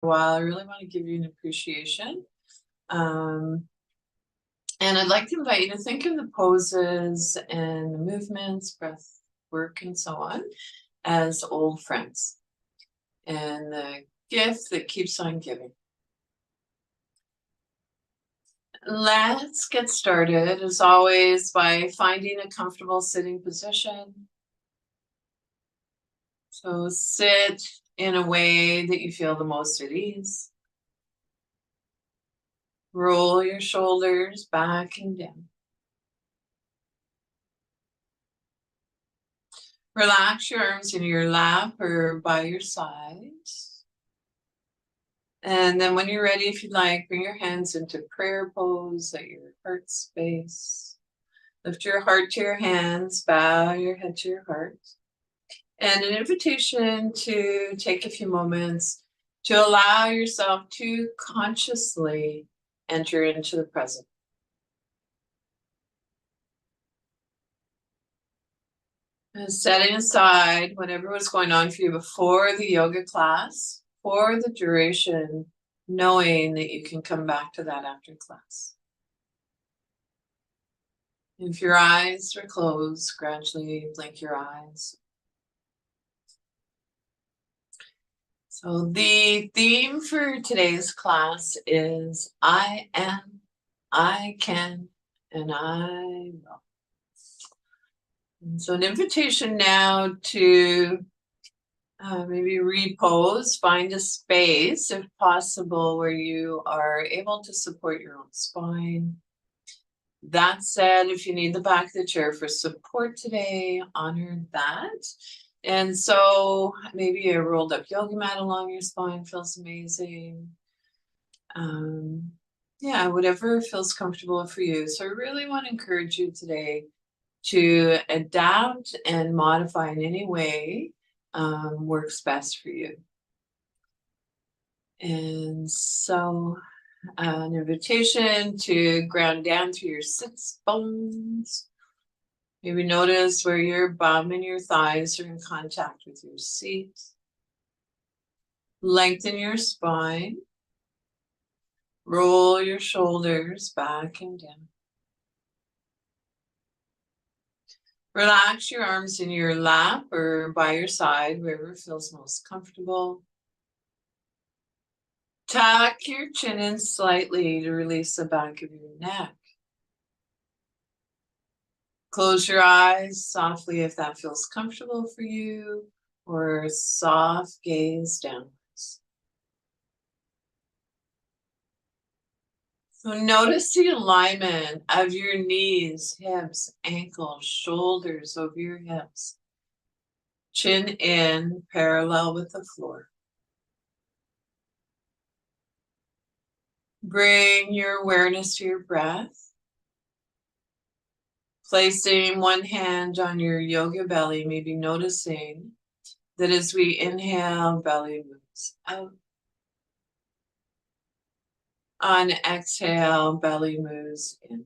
while. I really want to give you an appreciation. And I'd like to invite you to think of the poses and the movements, breath work, and so on as old friends and the gift that keeps on giving. Let's get started, as always, by finding a comfortable sitting position. So sit in a way that you feel the most at ease. Roll your shoulders back and down. Relax your arms in your lap or by your side. And then when you're ready, if you'd like, bring your hands into prayer pose at your heart space. Lift your heart to your hands, bow your head to your heart. And an invitation to take a few moments to allow yourself to consciously enter into the present. And setting aside whatever was going on for you before the yoga class, for the duration, knowing that you can come back to that after class. If your eyes are closed, gradually blink your eyes. So the theme for today's class is I am, I can, and I will. And so an invitation now to maybe repose, find a space if possible where you are able to support your own spine. That said, if you need the back of the chair for support today, honor that. And so maybe a rolled up yoga mat along your spine feels amazing. Yeah, whatever feels comfortable for you. So I really want to encourage you today to adapt and modify in any way works best for you. And so an invitation to ground down through your sits bones. Maybe notice where your bum and your thighs are in contact with your seat. Lengthen your spine. Roll your shoulders back and down. Relax your arms in your lap or by your side, wherever feels most comfortable. Tuck your chin in slightly to release the back of your neck. Close your eyes softly if that feels comfortable for you, or soft gaze downwards. So notice the alignment of your knees, hips, ankles, shoulders over your hips. Chin in, parallel with the floor. Bring your awareness to your breath. Placing one hand on your yoga belly, maybe noticing that as we inhale, belly moves out. On exhale, belly moves in.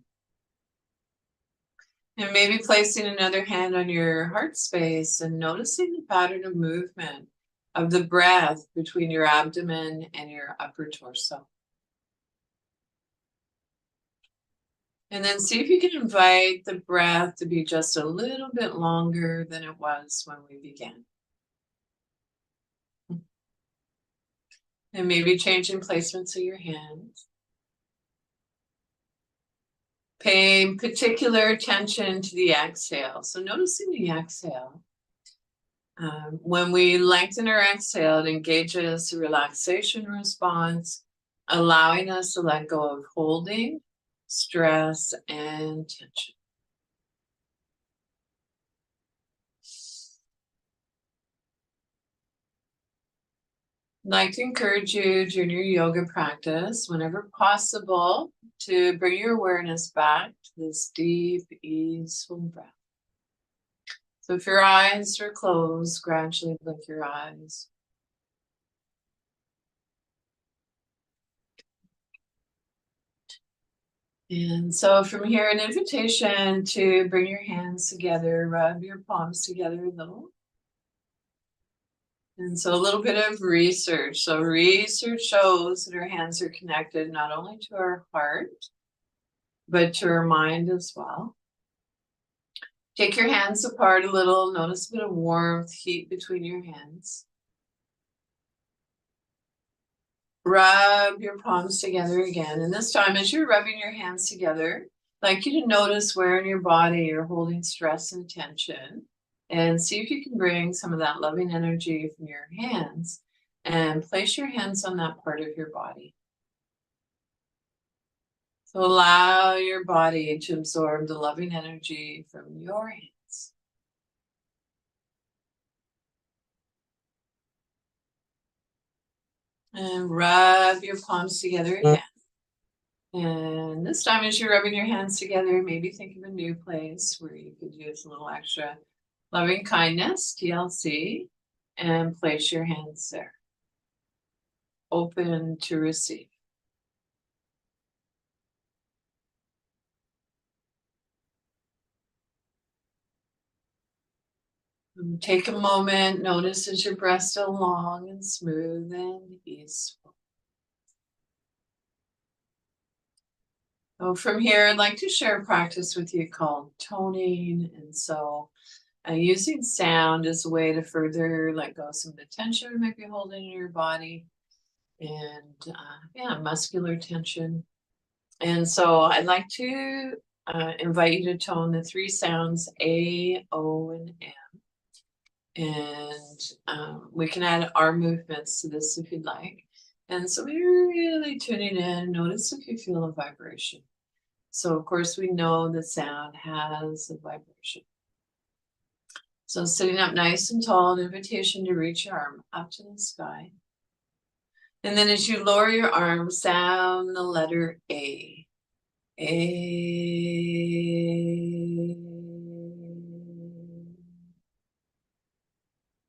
And maybe placing another hand on your heart space and noticing the pattern of movement of the breath between your abdomen and your upper torso. And then see if you can invite the breath to be just a little bit longer than it was when we began. And maybe changing placements of your hands. Paying particular attention to the exhale. So noticing the exhale. When we lengthen our exhale, it engages the relaxation response, allowing us to let go of holding, stress, and tension. I'd like to encourage you during your yoga practice, whenever possible, to bring your awareness back to this deep, easeful breath. So if your eyes are closed, gradually blink your eyes. And so from here, an invitation to bring your hands together, rub your palms together a little. And so a little bit of research. So research shows that our hands are connected not only to our heart, but to our mind as well. Take your hands apart a little. Notice a bit of warmth, heat between your hands. Rub your palms together again. And this time, as you're rubbing your hands together, I'd like you to notice where in your body you're holding stress and tension. And see if you can bring some of that loving energy from your hands and place your hands on that part of your body. So allow your body to absorb the loving energy from your hands. And rub your palms together again. And this time, as you're rubbing your hands together, maybe think of a new place where you could use a little extra loving kindness, TLC, and place your hands there, open to receive. And take a moment, notice as your breath still long and smooth and easeful. So from here, I'd like to share a practice with you called toning. And so using sound as a way to further let go some of the tension you might be holding in your body and muscular tension. And so I'd like to invite you to tone the three sounds A, O, and M. And we can add our movements to this if you'd like. And so we're really tuning in. Notice if you feel a vibration. So of course we know the sound has a vibration. So sitting up nice and tall, an invitation to reach your arm up to the sky. And then as you lower your arm, sound the letter A. A.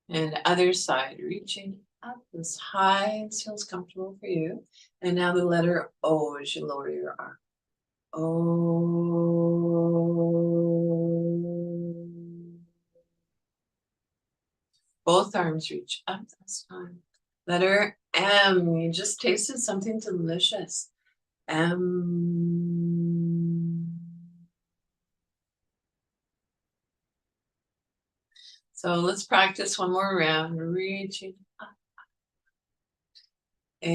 And other side, reaching up as high as feels comfortable for you. And now the letter O as you lower your arm. O. Both arms reach up this time. Letter M, you just tasted something delicious. M. So let's practice one more round, reaching up. A.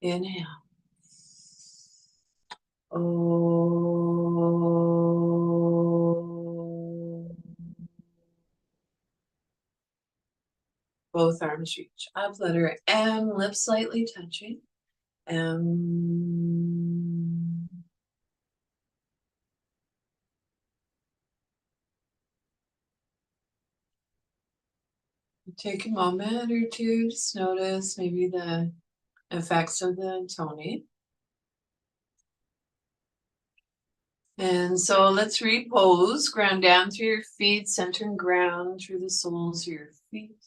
Inhale. O. Both arms reach up. Letter M, lips slightly touching. M. Take a moment or two, just notice maybe the effects of the toning. And so let's repose, ground down through your feet, center and ground through the soles of your feet.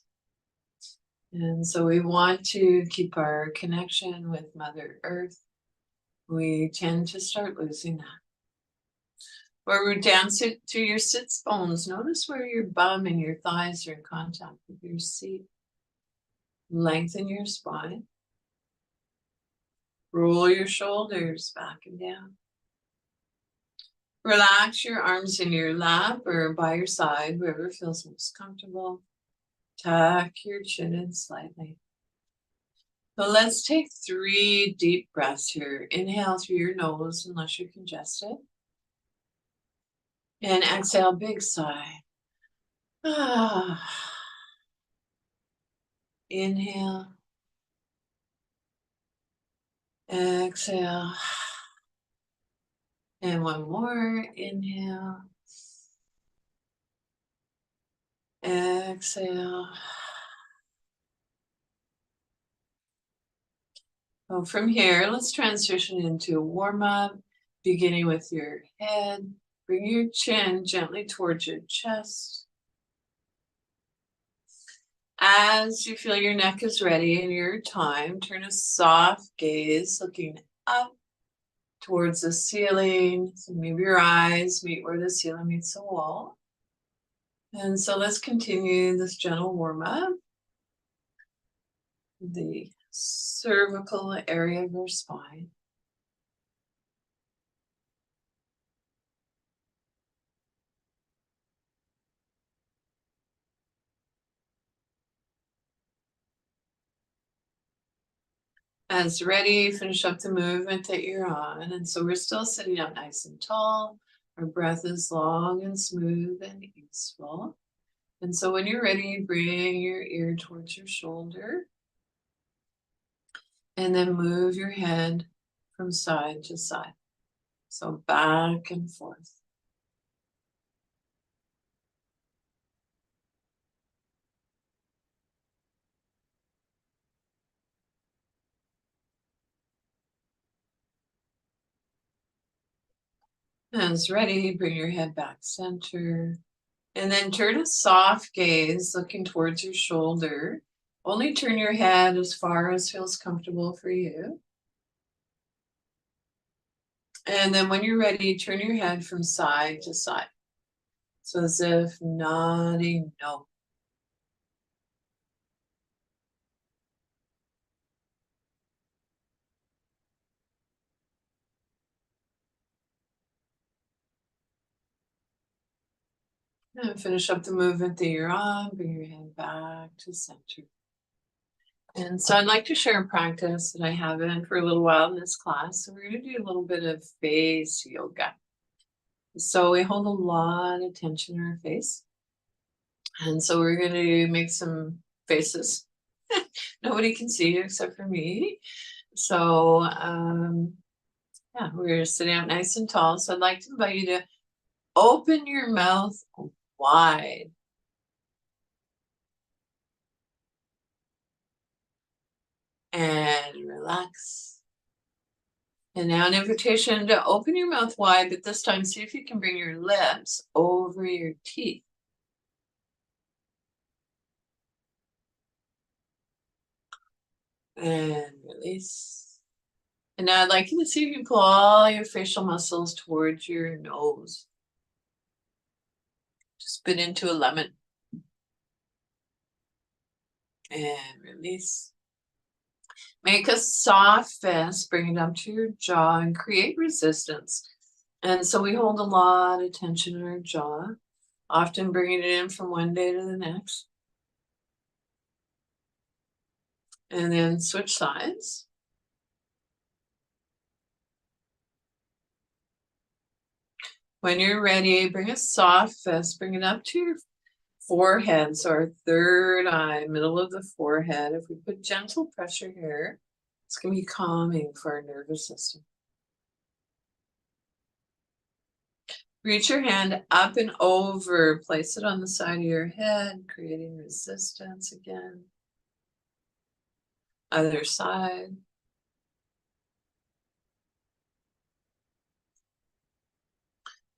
And so we want to keep our connection with Mother Earth. We tend to start losing that. Forward down through your sits bones. Notice where your bum and your thighs are in contact with your seat. Lengthen your spine. Roll your shoulders back and down. Relax your arms in your lap or by your side, wherever feels most comfortable. Tuck your chin in slightly. So let's take 3 deep breaths here. Inhale through your nose unless you're congested. And exhale, big sigh. Inhale. Exhale. And one more. Inhale. Exhale. So from here, let's transition into a warm-up, beginning with your head. Bring your chin gently towards your chest. As you feel your neck is ready in your time, turn a soft gaze looking up towards the ceiling. So maybe your eyes meet where the ceiling meets the wall. And so let's continue this gentle warm-up. The cervical area of your spine. As ready, finish up the movement that you're on. And so we're still sitting up nice and tall. Our breath is long and smooth and easeful. And so when you're ready, bring your ear towards your shoulder. And then move your head from side to side. So back and forth. And it's ready, bring your head back center. And then turn a soft gaze looking towards your shoulder. Only turn your head as far as feels comfortable for you. And then when you're ready, turn your head from side to side. So as if nodding no. And finish up the movement that you're on. Bring your head back to center. And so I'd like to share a practice that I haven't for a little while in this class. So we're going to do a little bit of face yoga. So we hold a lot of tension in our face. And so we're going to make some faces. Nobody can see you except for me. So yeah, we're sitting up nice and tall. So I'd like to invite you to open your mouth wide. And relax. And now an invitation to open your mouth wide, but this time see if you can bring your lips over your teeth. And release. And now I'd like you to see if you can pull all your facial muscles towards your nose. Just bit into a lemon. And release. Make a soft fist, bring it up to your jaw and create resistance. And so we hold a lot of tension in our jaw, often bringing it in from one day to the next. And then switch sides. When you're ready, bring a soft fist, bring it up to your forehead. So our third eye, middle of the forehead. If we put gentle pressure here, it's going to be calming for our nervous system. Reach your hand up and over, place it on the side of your head, creating resistance again. Other side.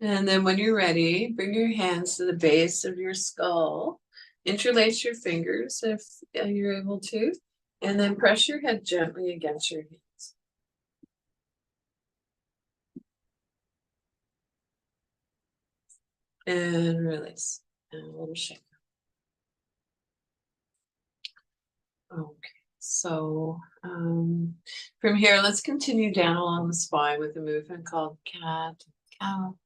And then when you're ready, bring your hands to the base of your skull. Interlace your fingers if you're able to, and then press your head gently against your hands. And release. And a little shake. Okay, so from here, let's continue down along the spine with a movement called cat and cow.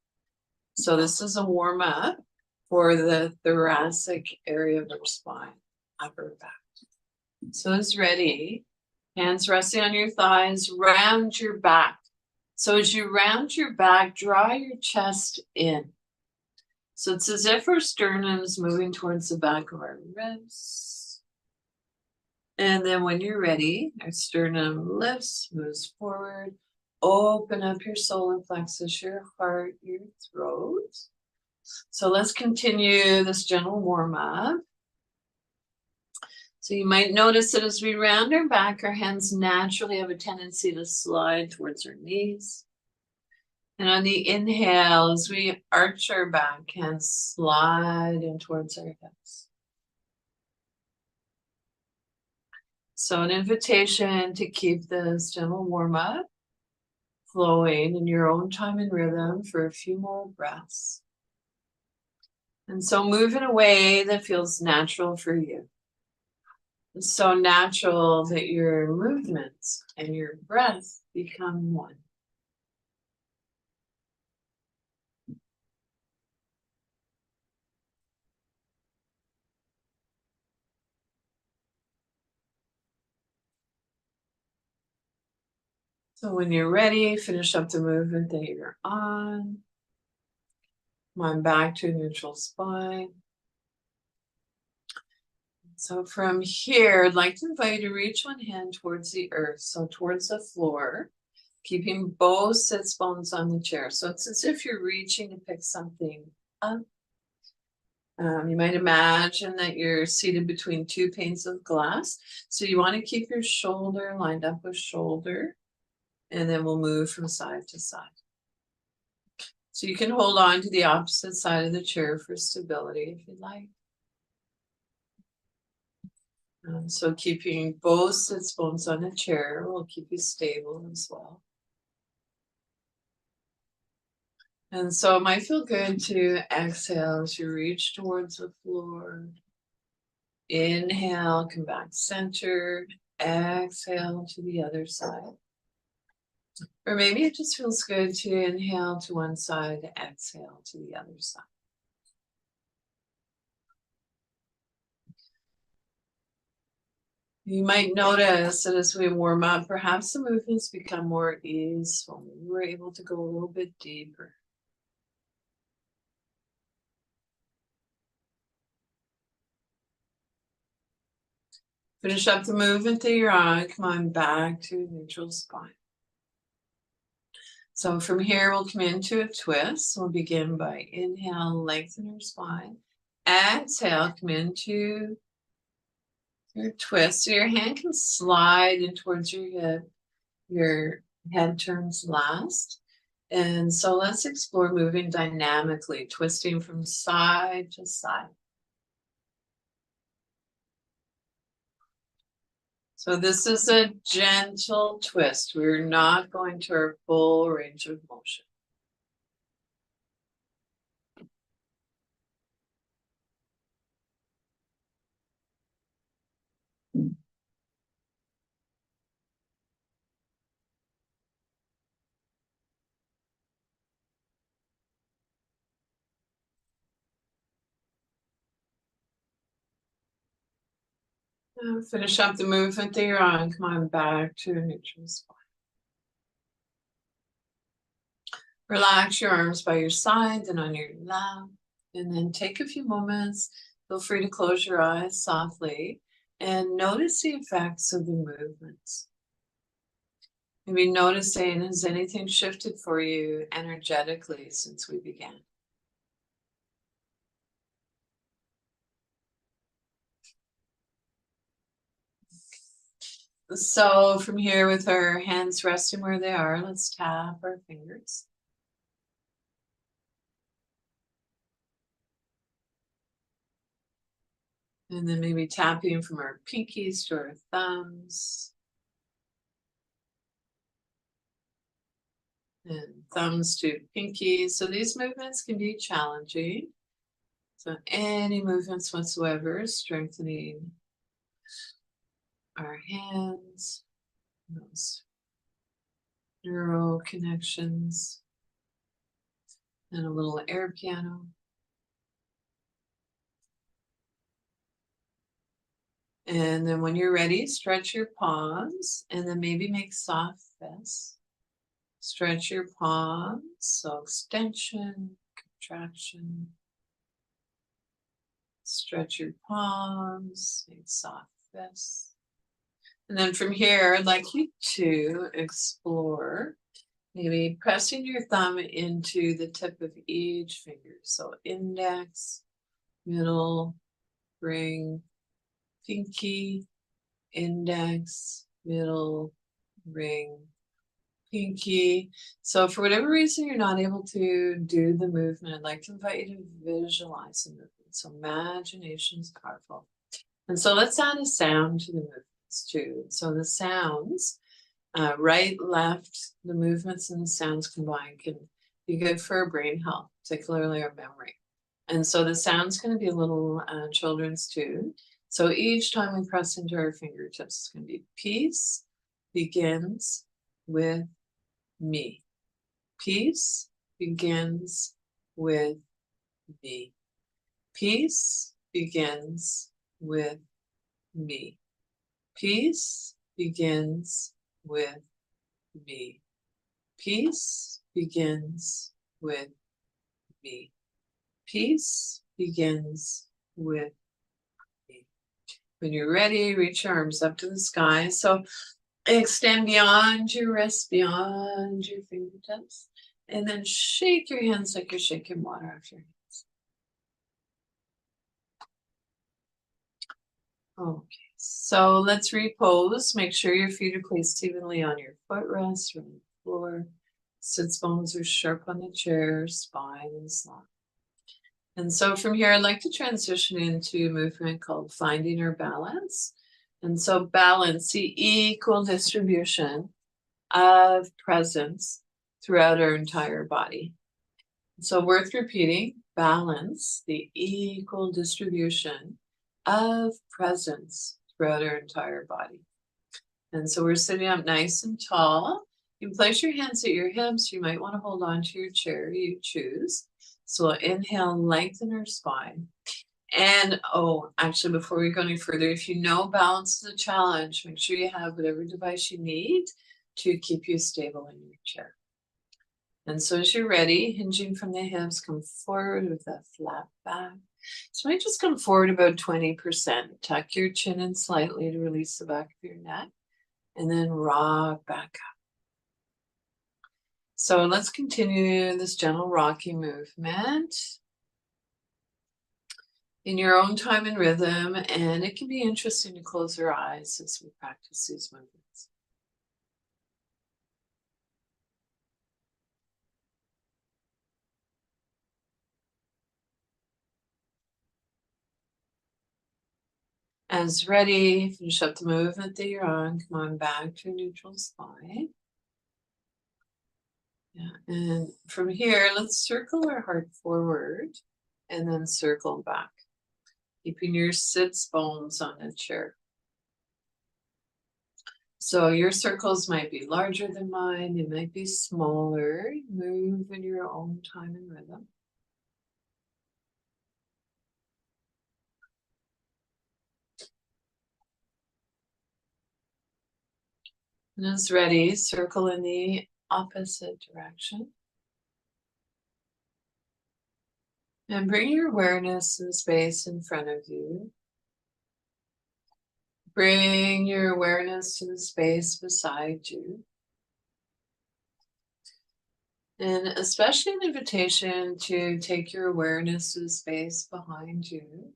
So this is a warm up for the thoracic area of our spine, upper back. So it's ready. Hands resting on your thighs, round your back. So as you round your back, draw your chest in. So it's as if our sternum is moving towards the back of our ribs. And then when you're ready, our sternum lifts, moves forward. Open up your solar plexus, your heart, your throat. So let's continue this gentle warm up. So you might notice that as we round our back, our hands naturally have a tendency to slide towards our knees. And on the inhale, as we arch our back, hands slide in towards our hips. So an invitation to keep this gentle warm up flowing in your own time and rhythm for a few more breaths. And so move in a way that feels natural for you. It's so natural that your movements and your breath become one. So when you're ready, finish up the movement that you're on. Come on back to a neutral spine. So from here, I'd like to invite you to reach one hand towards the earth, so towards the floor, keeping both sits bones on the chair. So it's as if you're reaching to pick something up. You might imagine that you're seated between two panes of glass. So you want to keep your shoulder lined up with shoulder, and then we'll move from side to side. So you can hold on to the opposite side of the chair for stability if you'd like. So keeping both sits bones on a chair will keep you stable as well. And so it might feel good to exhale as you reach towards the floor. Inhale, come back centered. Exhale to the other side. Or maybe it just feels good to inhale to one side, exhale to the other side. You might notice that as we warm up, perhaps the movements become more easeful. We're able to go a little bit deeper. Finish up the movement that you're on. Come on back to neutral spine. So from here, we'll come into a twist. We'll begin by inhale, lengthen your spine. Exhale, come into your twist. So your hand can slide in towards your hip. Your head turns last. And so let's explore moving dynamically, twisting from side to side. So this is a gentle twist. We're not going to our full range of motion. Finish up the movement that you're on. Come on back to a neutral spine. Relax your arms by your side and on your lap. And then take a few moments. Feel free to close your eyes softly and notice the effects of the movements. Maybe noticing, has anything shifted for you energetically since we began? So from here, with our hands resting where they are, let's tap our fingers. And then maybe tapping from our pinkies to our thumbs. And thumbs to pinkies. So these movements can be challenging. So any movements whatsoever, strengthening our hands, those neural connections, and a little air piano. And then when you're ready, stretch your palms and then maybe make soft fists. Stretch your palms, so extension, contraction. Stretch your palms, make soft fists. And then from here, I'd like you to explore maybe pressing your thumb into the tip of each finger. So index, middle, ring, pinky, index, middle, ring, pinky. So for whatever reason you're not able to do the movement, I'd like to invite you to visualize the movement. So imagination is powerful. And so let's add a sound to the movements too. So the sounds, right, left, the movements and the sounds combined can be good for our brain health, particularly our memory. And so the sound's going to be a little children's tune. So each time we press into our fingertips, it's going to be peace begins with me. Peace begins with me. Peace begins with me. Peace begins with me. Peace begins with me. Peace begins with me. When you're ready, reach your arms up to the sky. So extend beyond your wrists, beyond your fingertips, and then shake your hands like you're shaking water off your hands. Okay, so let's repose. Make sure your feet are placed evenly on your footrest or on the floor. Sits bones are sharp on the chair, spine is long. And so from here, I'd like to transition into a movement called finding our balance. And so balance, the equal distribution of presence throughout our entire body. So worth repeating, balance, the equal distribution of presence throughout our entire body. And so we're sitting up nice and tall. You can place your hands at your hips. You might want to hold on to your chair, you choose. So inhale, lengthen our spine. And actually, before we go any further, if you know balance is a challenge, make sure you have whatever device you need to keep you stable in your chair. And so as you're ready, hinging from the hips, come forward with a flat back. So you might just come forward about 20%. Tuck your chin in slightly to release the back of your neck, and then rock back up. So let's continue this gentle rocking movement in your own time and rhythm, and it can be interesting to close your eyes as we practice these movements. As ready, finish up the movement that you're on. Come on back to a neutral spine. Yeah, and from here, let's circle our heart forward and then circle back, keeping your sits bones on the chair. So your circles might be larger than mine, they might be smaller. Move in your own time and rhythm. And as ready, circle in the opposite direction. And bring your awareness to the space in front of you. Bring your awareness to the space beside you. And especially an invitation to take your awareness to the space behind you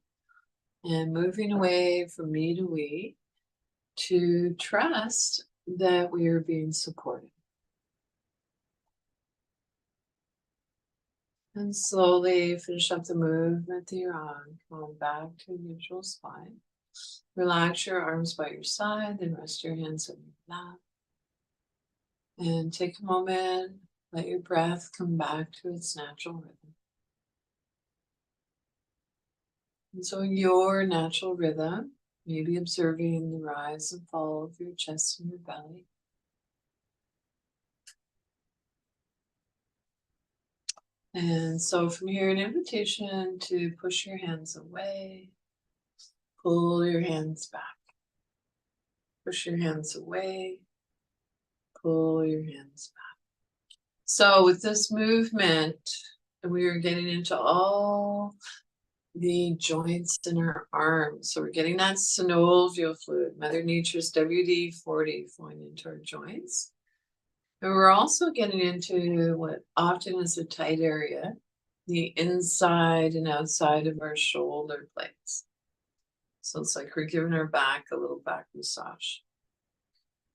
and moving away from me to we, to trust that we are being supported. And slowly finish up the movement that you're on. Come on back to a neutral spine. Relax your arms by your side, then rest your hands on your lap. And take a moment, let your breath come back to its natural rhythm. And so in your natural rhythm, maybe observing the rise and fall of your chest and your belly. And so from here, an invitation to push your hands away, pull your hands back. Push your hands away, pull your hands back. So with this movement, we are getting into all the joints in our arms. So we're getting that synovial fluid, Mother Nature's WD-40 flowing into our joints. And we're also getting into what often is a tight area, the inside and outside of our shoulder blades. So it's like we're giving our back a little back massage.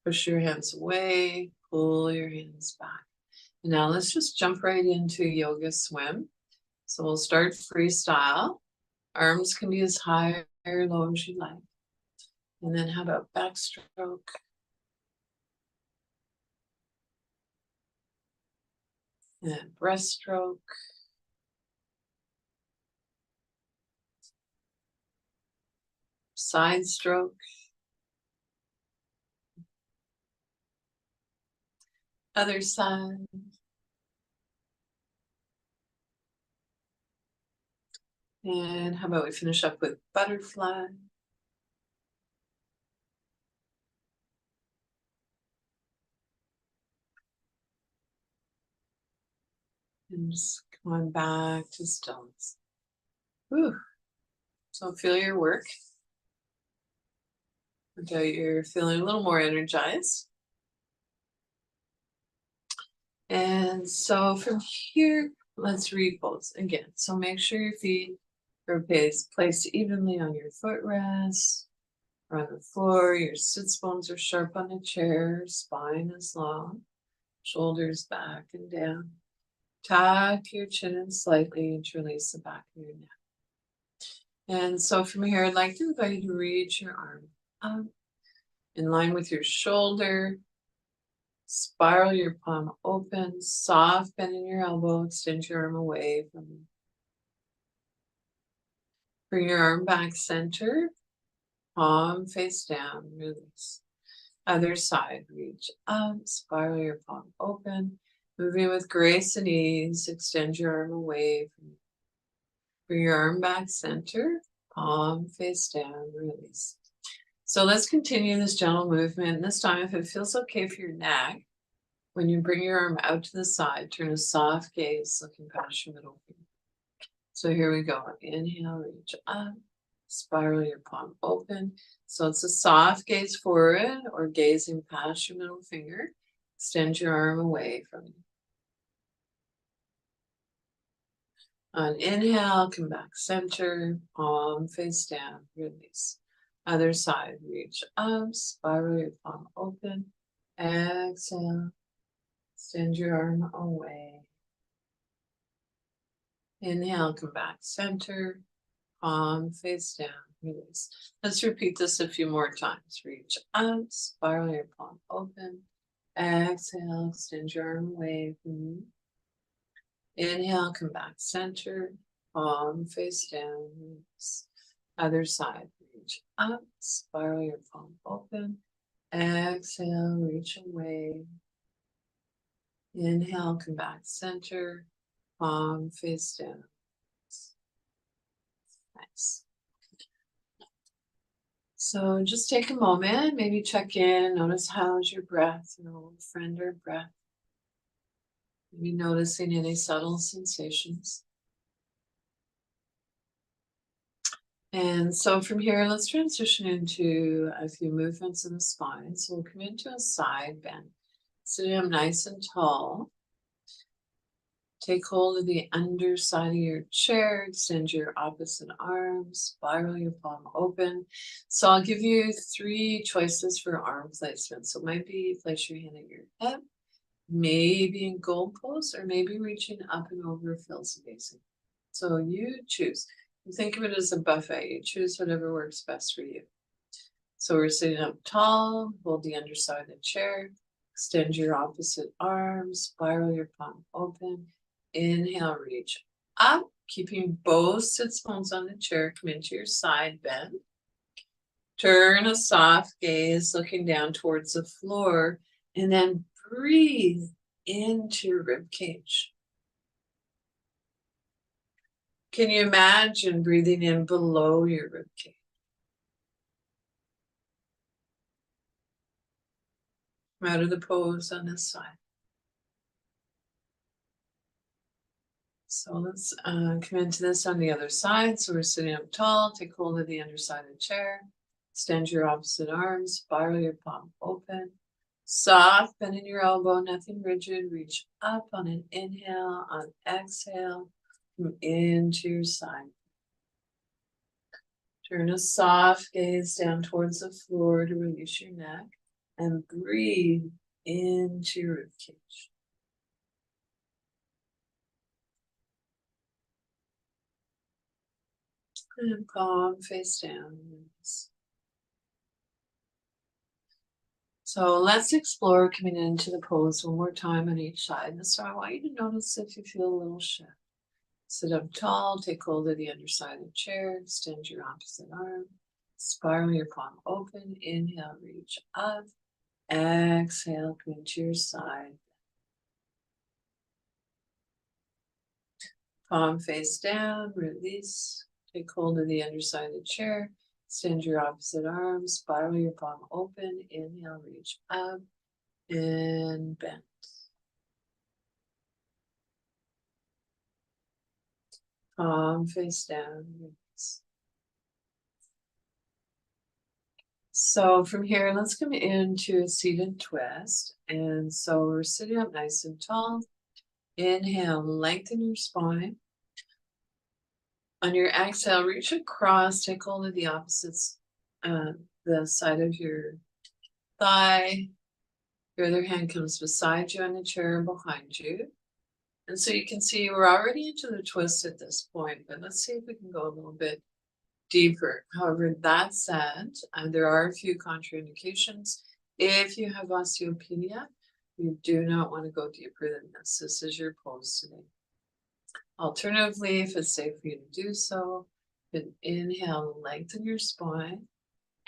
Push your hands away, pull your hands back. And now let's just jump right into yoga swim. So we'll start freestyle. Arms can be as high or low as you like. And then how about backstroke? And breaststroke. Side stroke. Other side. And how about we finish up with butterfly? And just come on back to stillness. Whew. So feel your work. Until you're feeling a little more energized. And so from here, let's repose again. So make sure your feet are placed evenly on your footrests or on the floor. Your sits bones are sharp on the chair. Spine is long. Shoulders back and down. Tuck your chin in slightly to release the back of your neck. And so from here, I'd like to invite you to reach your arm up in line with your shoulder. Spiral your palm open, soft bend in your elbow, extend your arm away from you. Bring your arm back center, palm face down, release. Other side, reach up, spiral your palm open, moving with grace and ease, extend your arm away from you. Bring your arm back center, palm face down, release. So let's continue this gentle movement. This time, if it feels okay for your neck, when you bring your arm out to the side, turn a soft gaze looking past your middle finger. So here we go. Inhale, reach up, spiral your palm open. So it's a soft gaze forward or gazing past your middle finger. Extend your arm away from you. On inhale, come back center, palm face down, release. Other side, reach up, spiral your palm open. Exhale, extend your arm away. Inhale, come back center, palm face down, release. Let's repeat this a few more times. Reach up, spiral your palm open. Exhale, extend your arm away from you. Inhale, come back center, palm face down, release. Other side, reach up, spiral your palm open. Exhale, reach away. Inhale, come back center, palm face down. Nice. So just take a moment, maybe check in, notice how's your breath, your old friend or breath. Maybe noticing any subtle sensations. And so from here, let's transition into a few movements in the spine. So we'll come into a side bend. Sitting up nice and tall. Take hold of the underside of your chair, extend your opposite arm, spiral your palm open. So I'll give you 3 choices for arm placement. So it might be place your hand at your hip, maybe in goal pose, or maybe reaching up and over feels amazing. So you choose. You think of it as a buffet. You choose whatever works best for you. So we're sitting up tall, hold the underside of the chair, extend your opposite arm, spiral your palm open. Inhale, reach up, keeping both sits bones on the chair. Come into your side bend. Turn a soft gaze, looking down towards the floor, and then breathe into your rib cage. Can you imagine breathing in below your rib cage? Come out of the pose on this side. So let's come into this on the other side. So we're sitting up tall, take hold of the underside of the chair, extend your opposite arm, spiral your palm open, soft bend in your elbow, nothing rigid, reach up on an inhale, on exhale, come into your side. Turn a soft gaze down towards the floor to release your neck and breathe into your rib cage. And palm face down. So So let's explore coming into the pose one more time on each side. And so I want you to notice if you feel a little shift. Sit up tall, take hold of the underside of the chair, extend your opposite arm, spiral your palm open, inhale, reach up, exhale, come into your side. Palm face down, release, take hold of the underside of the chair, extend your opposite arm, spiral your palm open, inhale, reach up, and bend. Palm face down, release. So from here, let's come into a seated twist. And so we're sitting up nice and tall. Inhale, lengthen your spine. On your exhale, reach across, take hold of the opposites, the side of your thigh. Your other hand comes beside you on the chair behind you. And so you can see we're already into the twist at this point, but let's see if we can go a little bit deeper. However, that said, there are a few contraindications. If you have osteopenia, you do not want to go deeper than this. This is your pose today. Alternatively, if it's safe for you to do so, then inhale, lengthen your spine.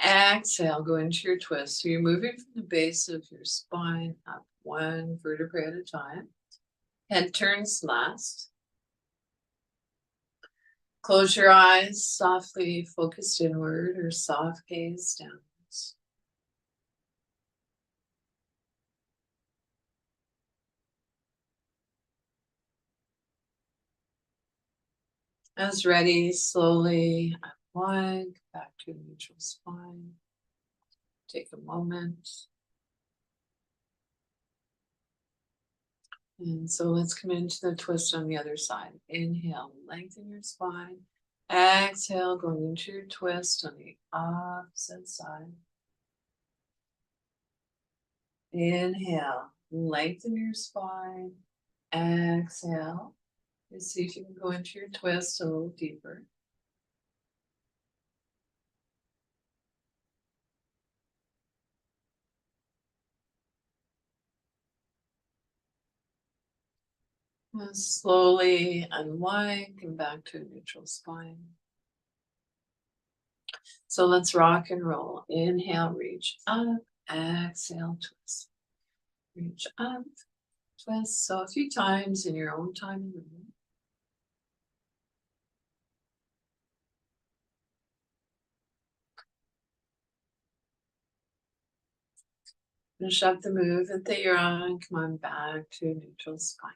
Exhale, go into your twist. So you're moving from the base of your spine up one vertebrae at a time. Head turns last. Close your eyes, softly focused inward or soft gaze downwards. As ready, slowly unwind back to a neutral spine. Take a moment. And so let's come into the twist on the other side. Inhale, lengthen your spine. Exhale, going into your twist on the opposite side. Inhale, lengthen your spine. Exhale. And see if you can go into your twist a little deeper. And slowly unwind, come back to a neutral spine. So let's rock and roll. Inhale, reach up. Exhale, twist. Reach up, twist. So a few times in your own time and movement. Finish up the movement that you're on. Come on back to a neutral spine.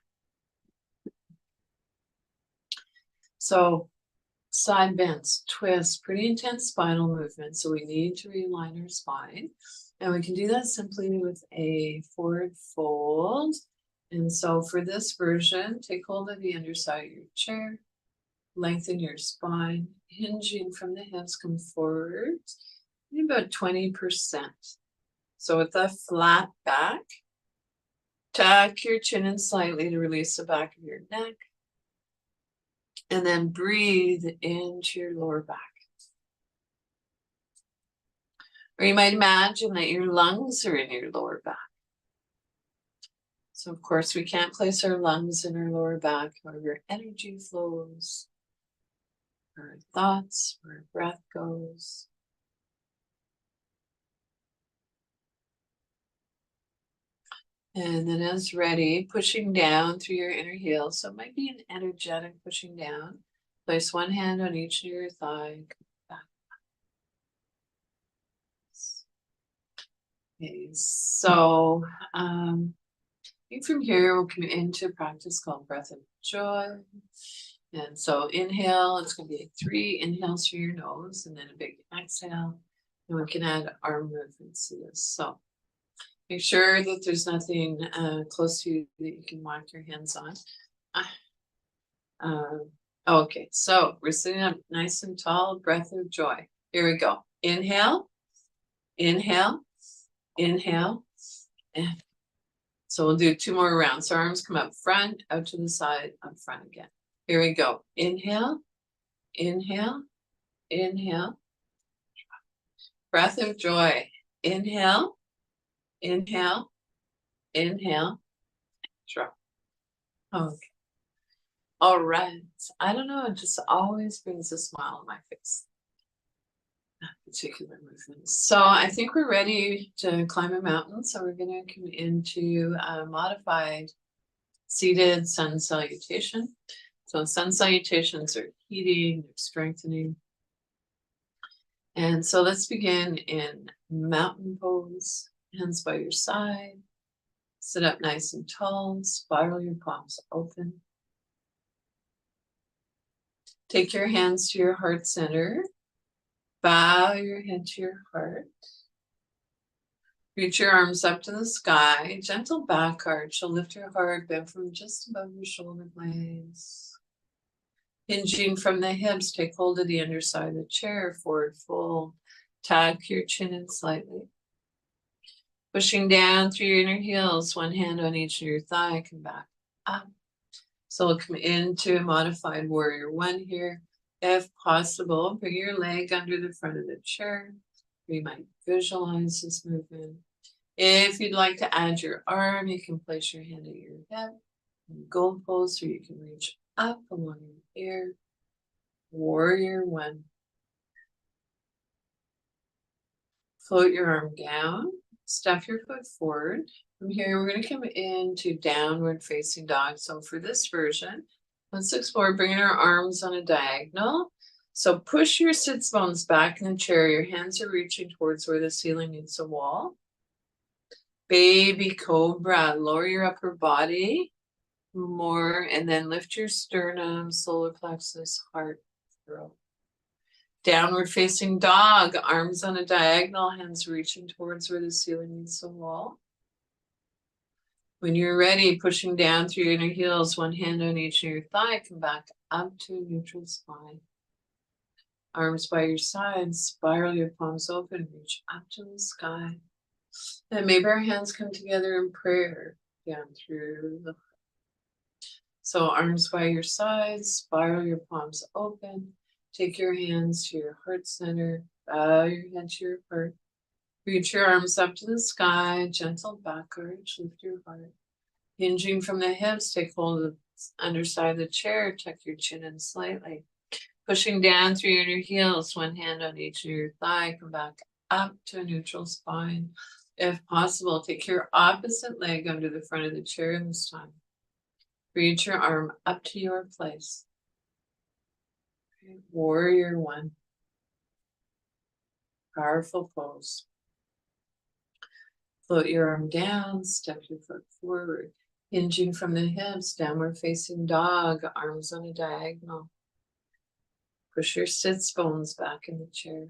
So side bends, twists, pretty intense spinal movement. So we need to realign our spine. And we can do that simply with a forward fold. And so for this version, take hold of the underside of your chair, lengthen your spine, hinging from the hips, come forward, about 20%. So with a flat back, tuck your chin in slightly to release the back of your neck. And then breathe into your lower back. Or you might imagine that your lungs are in your lower back. So of course we can't place our lungs in our lower back, however energy flows, our thoughts, where our breath goes. And then as ready, pushing down through your inner heel. So it might be an energetic pushing down. Place one hand on each of your thigh. Back. Okay, so from here we'll come into a practice called breath of joy. And so inhale, it's going to be 3 inhales through your nose and then a big exhale. And we can add arm movements to this. So make sure that there's nothing close to you that you can whack your hands on. Okay, so we're sitting up nice and tall, breath of joy. Here we go. Inhale, inhale, inhale. And so we'll do 2 more rounds. So arms come up front, out to the side, up front again. Here we go. Inhale, inhale, inhale. Breath of joy. Inhale, Inhale, inhale, drop. Okay. All right. I don't know, it just always brings a smile on my face. That particular movement. So I think we're ready to climb a mountain. So we're going to come into a modified seated sun salutation. So sun salutations are heating, they're strengthening. And so let's begin in mountain pose, hands by your side. Sit up nice and tall, spiral your palms open. Take your hands to your heart center. Bow your head to your heart. Reach your arms up to the sky. Gentle back arch. You'll lift your heart, bend from just above your shoulder blades. Hinging from the hips, take hold of the underside of the chair, forward fold. Tuck your chin in slightly. Pushing down through your inner heels, one hand on each of your thigh, come back up. So we'll come into a modified warrior one here. If possible, bring your leg under the front of the chair. You might visualize this movement. If you'd like to add your arm, you can place your hand at your hip in gold pose, so you can reach up along your ear. Warrior one. Float your arm down. Step your foot forward. From here, we're going to come into downward facing dog. So for this version, let's explore bringing our arms on a diagonal. So push your sits bones back in the chair. Your hands are reaching towards where the ceiling meets the wall. Baby cobra. Lower your upper body more, and then lift your sternum, solar plexus, heart, throat. Downward facing dog, arms on a diagonal, hands reaching towards where the ceiling meets the wall. When you're ready, pushing down through your inner heels, one hand on each of your thigh, come back up to a neutral spine. Arms by your sides, spiral your palms open, reach up to the sky. And maybe our hands come together in prayer down through the heart. So arms by your sides, spiral your palms open. Take your hands to your heart center, bow your head to your heart. Reach your arms up to the sky, gentle back arch, lift your heart. Hinging from the hips, take hold of the underside of the chair, tuck your chin in slightly. Pushing down through your inner heels, one hand on each of your thigh, come back up to a neutral spine. If possible, take your opposite leg under the front of the chair this time. Reach your arm up to your place. Warrior one. Powerful pose. Float your arm down, step your foot forward. Hinging from the hips, downward facing dog, arms on a diagonal. Push your sits bones back in the chair.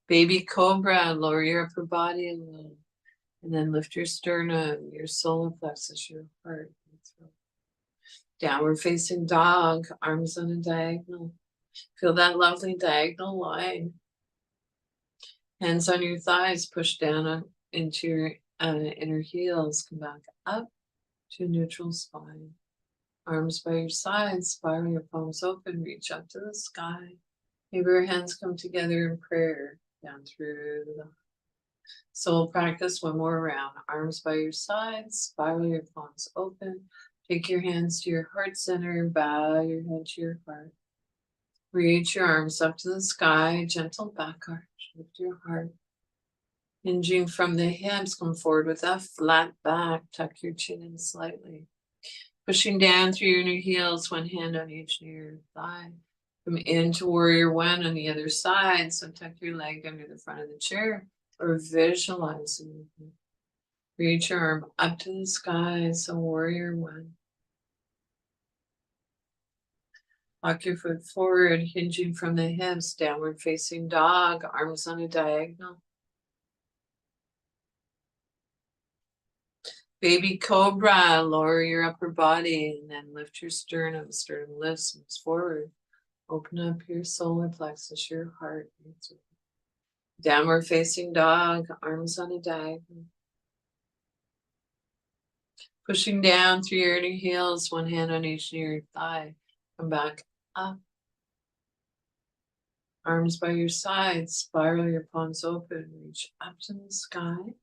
Baby cobra, lower your upper body a little. And then lift your sternum, your solar plexus, your heart, your throat. Downward facing dog, arms on a diagonal. Feel that lovely diagonal line. Hands on your thighs, push down into your inner heels. Come back up to neutral spine. Arms by your sides, spiral your palms open, reach up to the sky. Maybe your hands come together in prayer down through the heart. So we'll practice one more round. Arms by your sides, spiral your palms open. Take your hands to your heart center, bow your head to your heart. Reach your arms up to the sky, gentle back arch, lift your heart. Hinging from the hips, come forward with a flat back, tuck your chin in slightly. Pushing down through your inner heels, one hand on each near thigh. Come into warrior one on the other side, so tuck your leg under the front of the chair or visualize the movement. Reach your arm up to the sky, so warrior one. Walk your foot forward, hinging from the hips, downward facing dog, arms on a diagonal. Baby cobra, lower your upper body and then lift your sternum. Sternum lifts, moves forward. Open up your solar plexus, your heart. Downward facing dog, arms on a diagonal. Pushing down through your inner heels, one hand on each near thigh. Come back up. Arms by your sides, spiral your palms open, reach up to the sky.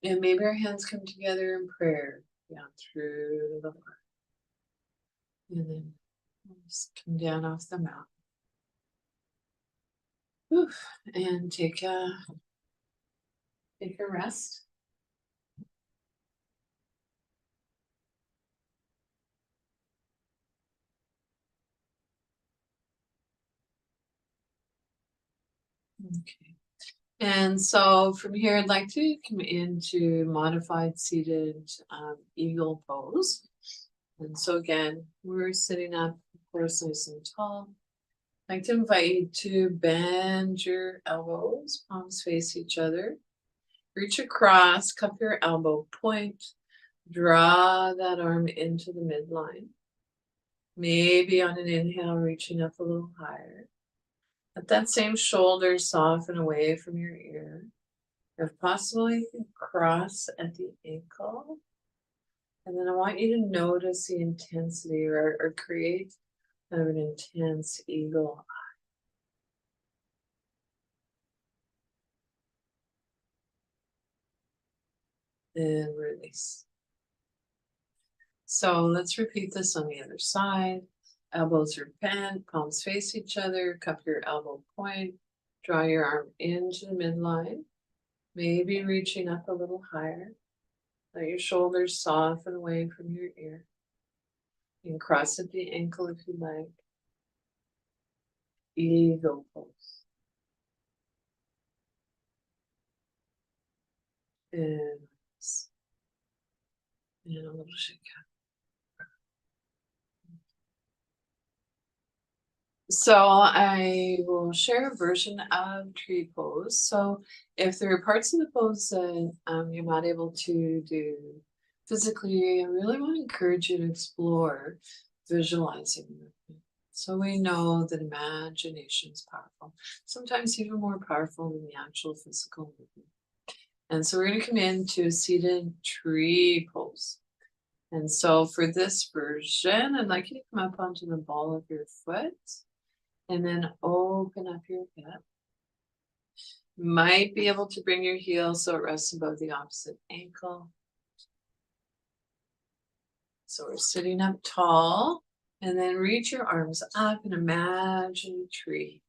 And maybe our hands come together in prayer down through the heart. And then just come down off the mouth. Oof, and take a rest. Okay. And so from here, I'd like to come into modified seated eagle pose. And so again, we're sitting up, of course, nice and tall. I'd like to invite you to bend your elbows, palms face each other. Reach across, cup your elbow point, draw that arm into the midline. Maybe on an inhale, reaching up a little higher. Let that same shoulder soften away from your ear. If possible, you can cross at the ankle. And then I want you to notice the intensity or create kind of an intense eagle eye. And release. So let's repeat this on the other side. Elbows are bent, palms face each other, cup your elbow point, draw your arm into the midline, maybe reaching up a little higher. Let your shoulders soften away from your ear. You can cross at the ankle if you like. Eagle pose. And a little shake out. So I will share a version of tree pose. So if there are parts of the pose that you're not able to do physically, I really want to encourage you to explore visualizing movement. So we know that imagination is powerful, sometimes even more powerful than the actual physical movement. And so we're going to come into a seated tree pose. And so for this version, I'd like you to come up onto the ball of your foot. And then open up your hip. Might be able to bring your heel so it rests above the opposite ankle. So we're sitting up tall. And then reach your arms up and imagine a tree.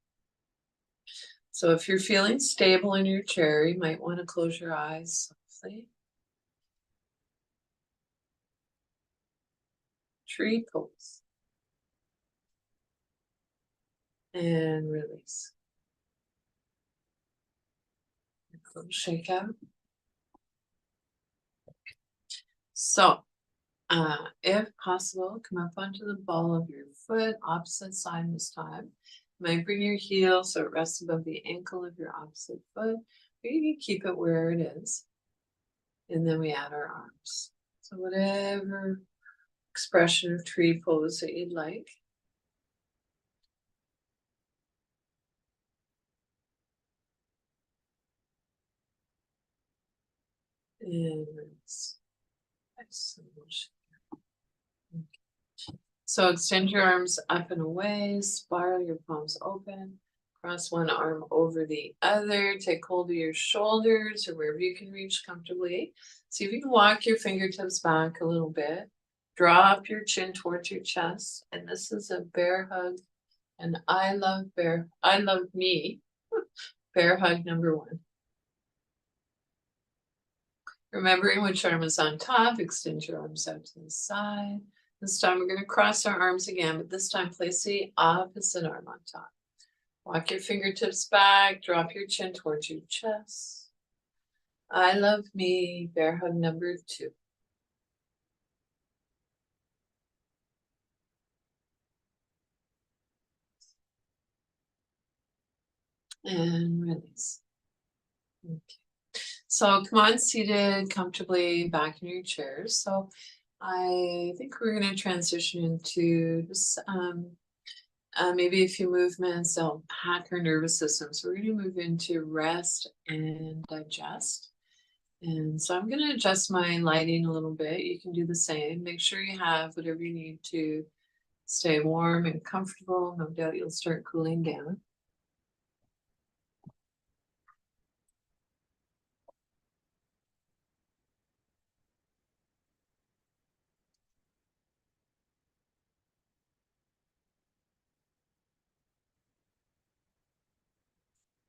So if you're feeling stable in your chair, you might want to close your eyes softly. Tree pose. And release. A little shake out. So, if possible, come up onto the ball of your foot, opposite side this time. You might bring your heel so it rests above the ankle of your opposite foot, or you can keep it where it is. And then we add our arms. So whatever expression of tree pose that you'd like. And release. Nice. So extend your arms up and away, spiral your palms open, cross one arm over the other, take hold of your shoulders or wherever you can reach comfortably. See if you can walk your fingertips back a little bit, draw up your chin towards your chest, and this is a bear hug. And I love me, bear hug number 1. Remembering which arm is on top, extend your arms out to the side. This time we're going to cross our arms again, but this time place the opposite arm on top. Walk your fingertips back, drop your chin towards your chest. I love me, bear hug number 2. And release. Okay. So come on, seated comfortably back in your chairs. So I think we're going to transition into just maybe a few movements that'll hack our nervous system. So we're going to move into rest and digest. And so I'm going to adjust my lighting a little bit. You can do the same. Make sure you have whatever you need to stay warm and comfortable. No doubt you'll start cooling down.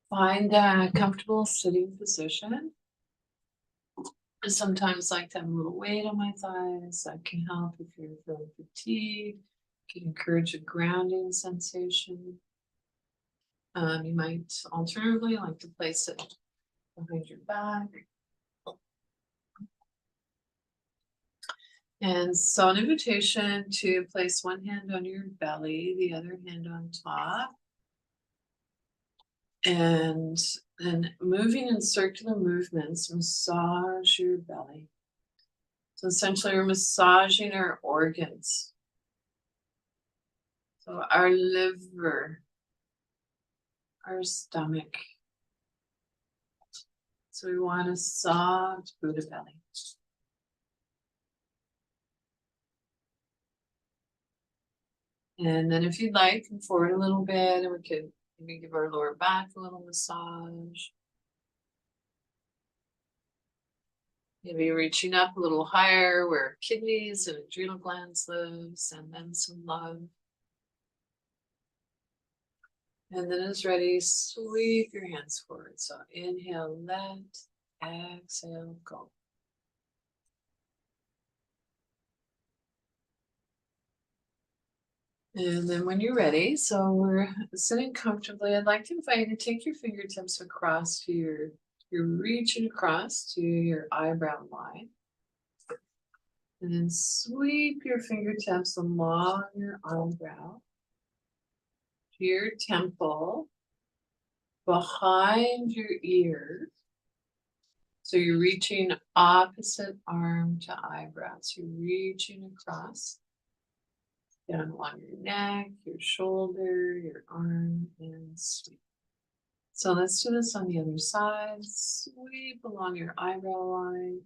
Find a comfortable sitting position. I sometimes like to have a little weight on my thighs. That can help if you're feeling fatigued. Can encourage a grounding sensation. You might alternatively like to place it behind your back. And so an invitation to place one hand on your belly, the other hand on top. And then moving in circular movements, massage your belly. So essentially we're massaging our organs. So our liver, our stomach. So we want a soft Buddha belly. And then if you'd like, come forward a little bit and we could maybe give our lower back a little massage. Maybe reaching up a little higher where kidneys and adrenal glands lives, and then some love. And then as ready, sweep your hands forward. So inhale, let, exhale, go. And then when you're ready, so we're sitting comfortably, I'd like to invite you to take your fingertips across to you're reaching across to your eyebrow line. And then sweep your fingertips along your eyebrow to your temple, behind your ear. So you're reaching opposite arm to eyebrow. So you're reaching across down along your neck, your shoulder, your arm, and sweep. So let's do this on the other side. Sweep along your eyebrow line,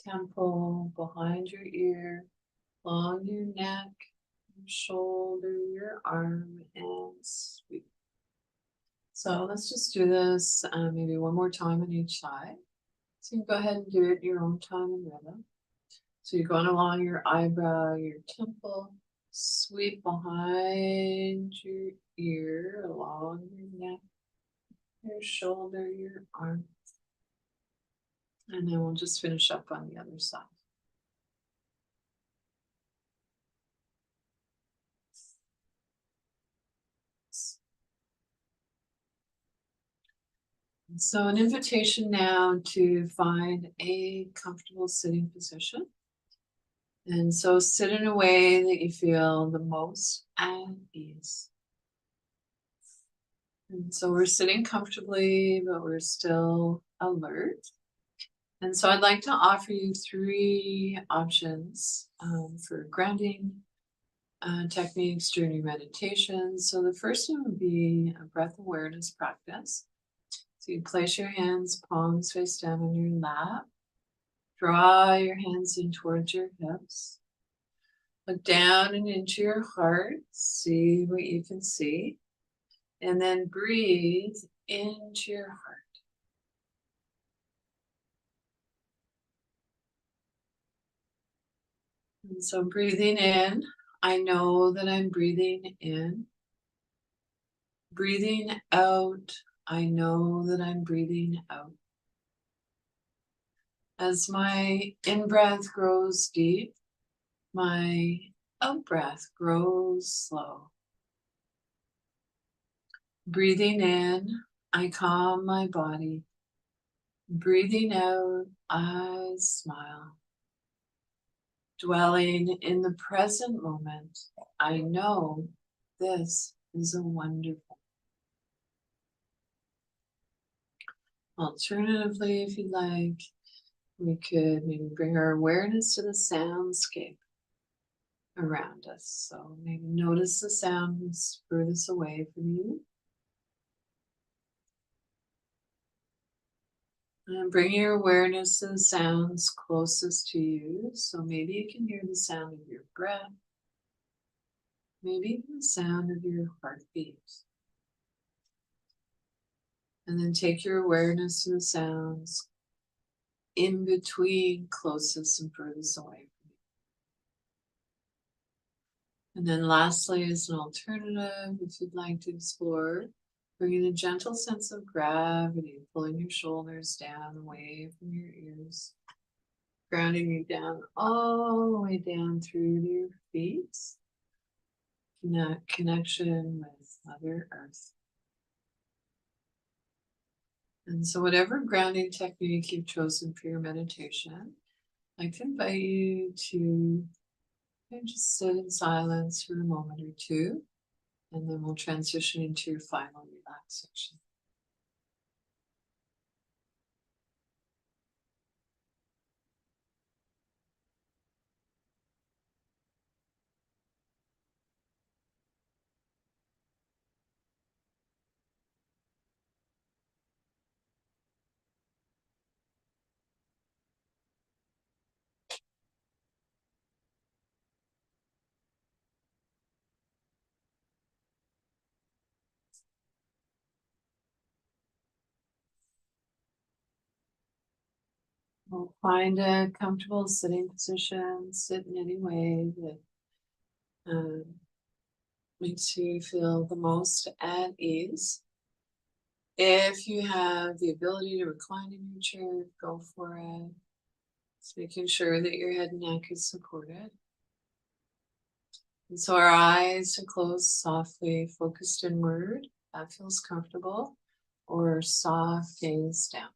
temple, behind your ear, along your neck, your shoulder, your arm, and sweep. So let's just do this maybe one more time on each side. So you can go ahead and do it in your own time and rhythm. So you're going along your eyebrow, your temple, sweep behind your ear, along your neck, your shoulder, your arm. And then we'll just finish up on the other side. So an invitation now to find a comfortable sitting position. And so sit in a way that you feel the most at ease. And so we're sitting comfortably, but we're still alert. And so I'd like to offer you 3 options for grounding techniques during your meditation. So the first one would be a breath awareness practice. So you place your hands, palms face down on your lap. Draw your hands in towards your hips. Look down and into your heart. See what you can see. And then breathe into your heart. And so breathing in, I know that I'm breathing in. Breathing out, I know that I'm breathing out. As my in-breath grows deep, my out-breath grows slow. Breathing in, I calm my body. Breathing out, I smile. Dwelling in the present moment, I know this is a wonderful. Alternatively, if you'd like, we could maybe bring our awareness to the soundscape around us. So maybe notice the sounds furthest away from you. And bring your awareness to the sounds closest to you. So maybe you can hear the sound of your breath. Maybe even the sound of your heartbeat. And then take your awareness to the sounds in between closest and furthest away from you. And then lastly, as an alternative, if you'd like to explore, Bringing a gentle sense of gravity, pulling your shoulders down away from your ears. Grounding you down all the way down through to your feet. That connection with Mother Earth. And so whatever grounding technique you've chosen for your meditation, I'd like to invite you to just sit in silence for a moment or two, and then we'll transition into your final relaxation. We'll find a comfortable sitting position, sit in any way that makes you feel the most at ease. If you have the ability to recline in your chair, go for it. Just making sure that your head and neck is supported. And so our eyes are closed softly, focused inward. That feels comfortable. Or soft gaze down.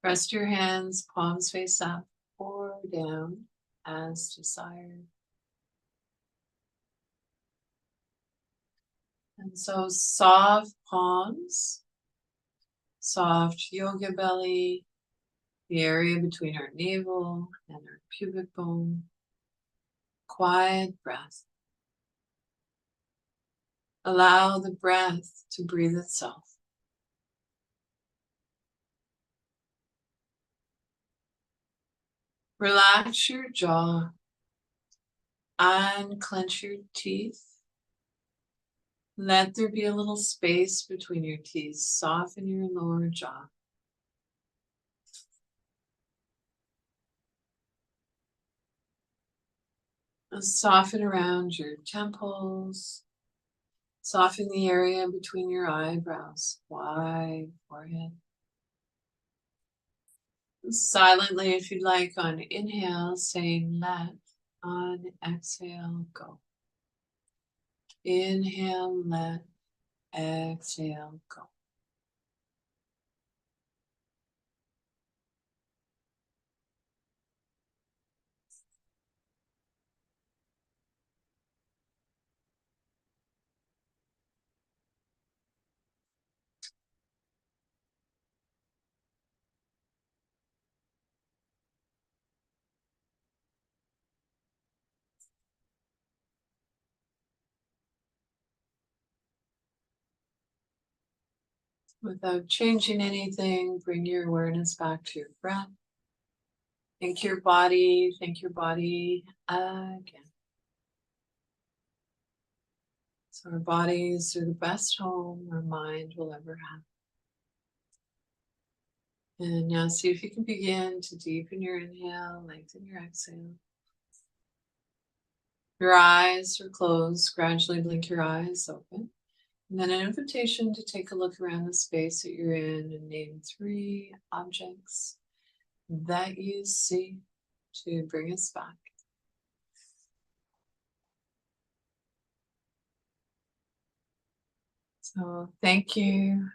Rest your hands, palms face up or down as desired. And so soft palms, soft yoga belly, the area between our navel and our pubic bone. Quiet breath. Allow the breath to breathe itself. Relax your jaw. Unclench your teeth. Let there be a little space between your teeth. Soften your lower jaw. Soften around your temples. Soften the area between your eyebrows. Wide forehead. Silently, if you'd like, on inhale, saying let. On exhale, go. Inhale, let. Exhale, go. Without changing anything, bring your awareness back to your breath. Thank your body again. So our bodies are the best home our mind will ever have. And now see if you can begin to deepen your inhale, lengthen your exhale. Your eyes are closed, gradually blink your eyes open. And then an invitation to take a look around the space that you're in and name 3 objects that you see to bring us back. So thank you.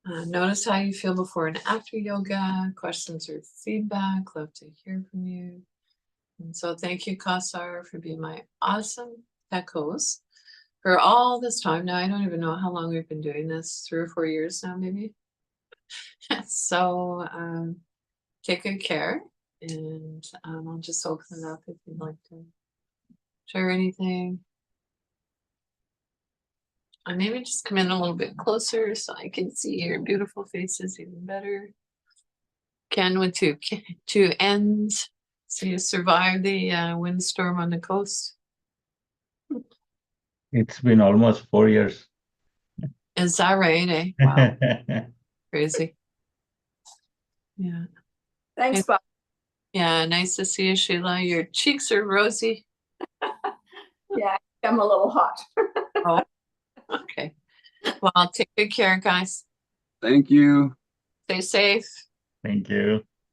Notice how you feel before and after yoga. Questions or feedback, love to hear from you. And so thank you, Kausar, for being my awesome tech host for all this time. Now, I don't even know how long we've been doing this, 3 or 4 years now, maybe. So take good care, and I'll just open it up if you'd like to share anything. And maybe just come in a little bit closer so I can see your beautiful faces even better. Ken with two ends. So you survived the windstorm on the coast. It's been almost 4 years. Is that right, eh? Wow. Crazy. Yeah. Thanks, Bob. Yeah, nice to see you, Sheila. Your cheeks are rosy. Yeah, I'm a little hot. Oh, okay. Well, take good care, guys. Thank you. Stay safe. Thank you.